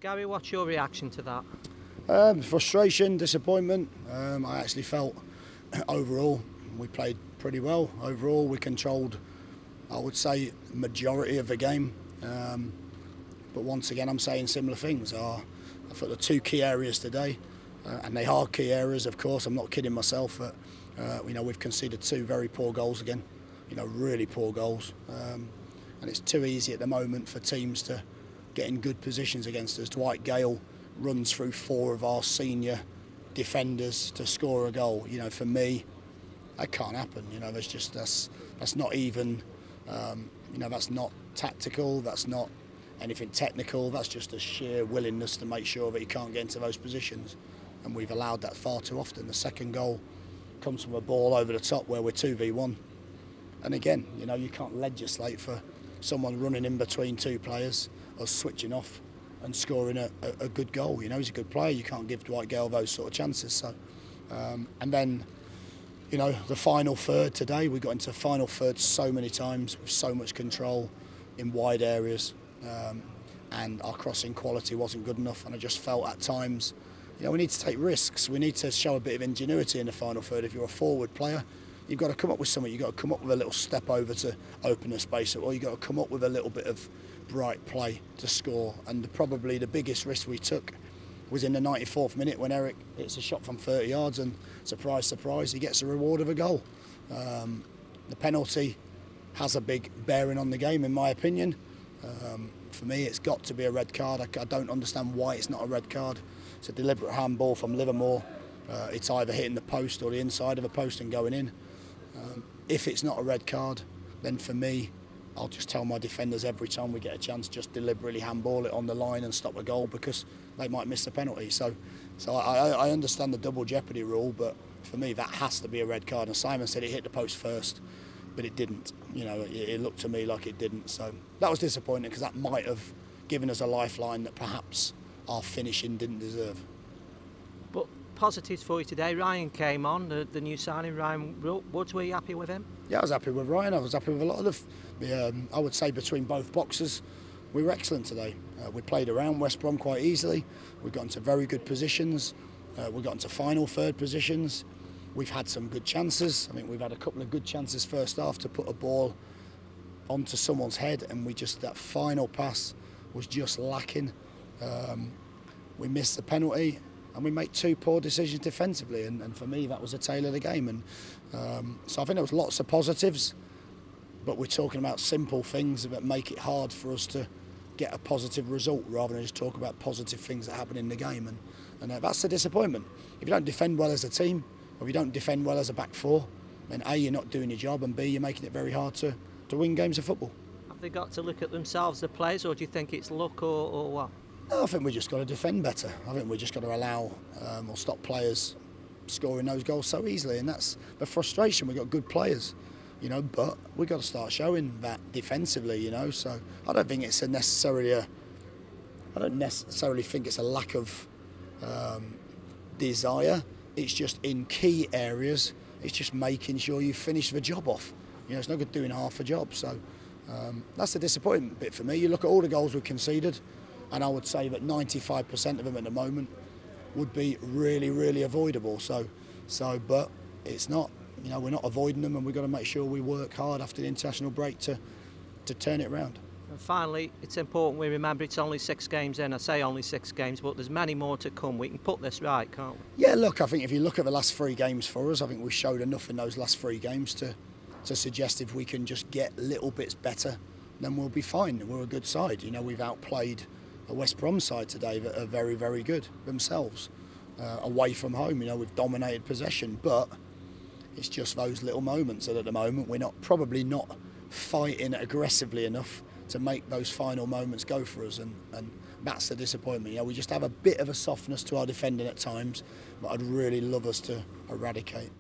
Gary, what's your reaction to that? Frustration, disappointment. I actually felt overall we played pretty well. Overall we controlled, I would say, majority of the game. But once again I'm saying similar things. I thought the two key areas today, and they are key areas of course, I'm not kidding myself, but we've conceded two very poor goals again. Really poor goals. And it's too easy at the moment for teams to get in good positions against us. Dwight Gale runs through four of our senior defenders to score a goal. For me, that can't happen. That's not even, that's not tactical, that's not anything technical, that's just a sheer willingness to make sure that he can't get into those positions. And we've allowed that far too often. The second goal comes from a ball over the top where we're 2v1. And again, you can't legislate for someone running in between two players or switching off and scoring a good goal. He's a good player. You can't give Dwight Gale those sort of chances. So, and then, the final third today, we got into final third so many times with so much control in wide areas, and our crossing quality wasn't good enough. And I just felt at times, we need to take risks. We need to show a bit of ingenuity in the final third. If you're a forward player, you've got to come up with something. You've got to come up with a little step over to open a space, or you've got to come up with a little bit of bright play to score. And probably the biggest risk we took was in the 94th minute when Eric hits a shot from 30 yards and surprise, surprise, he gets a reward of a goal. The penalty has a big bearing on the game in my opinion. For me it's got to be a red card. I don't understand why it's not a red card. It's a deliberate handball from Livermore. It's either hitting the post or the inside of a post and going in. If it's not a red card, then for me, I'll just tell my defenders every time we get a chance, just deliberately handball it on the line and stop a goal because they might miss the penalty. So I understand the double jeopardy rule, but for me that has to be a red card. And Simon said it hit the post first, but it didn't. It looked to me like it didn't. So that was disappointing because that might have given us a lifeline that perhaps our finishing didn't deserve. But positives for you today. Ryan came on, the new signing, Ryan Woods. Were you happy with him? Yeah, I was happy with Ryan. I was happy with a lot of I would say between both boxes, we were excellent today. We played around West Brom quite easily. We got into very good positions. We got into final third positions. We've had some good chances. I think we've had a couple of good chances first half to put a ball onto someone's head, and that final pass was just lacking. We missed the penalty. And we make two poor decisions defensively, and for me that was a tale of the game. And so I think there was lots of positives, but we're talking about simple things that make it hard for us to get a positive result rather than just talk about positive things that happen in the game. And that's the disappointment. If you don't defend well as a team, or if you don't defend well as a back four, then A, you're not doing your job, and B, you're making it very hard to win games of football. Have they got to look at themselves, the players, or do you think it's luck or what? No, I think we just got to defend better. I think we just got to allow or stop players scoring those goals so easily, and that's the frustration. We've got good players, but we've got to start showing that defensively, So I don't think it's I don't necessarily think it's a lack of desire. It's just in key areas. It's just making sure you finish the job off. It's no good doing half a job. So that's the disappointment bit for me. You look at all the goals we've conceded, and I would say that 95% of them at the moment would be really, really avoidable. But it's not. We're not avoiding them, and we've got to make sure we work hard after the international break to turn it around. And finally, it's important we remember it's only 6 games in. I say only 6 games, but there's many more to come. We can put this right, can't we? Yeah, look, I think if you look at the last 3 games for us, I think we showed enough in those last 3 games to suggest if we can just get little bits better, then we'll be fine. We're a good side. We've outplayed a West Brom side today that are very, very good themselves. Away from home, we've dominated possession, but it's just those little moments that at the moment we're probably not fighting aggressively enough to make those final moments go for us, and that's the disappointment. We just have a bit of a softness to our defending at times, but I'd really love us to eradicate.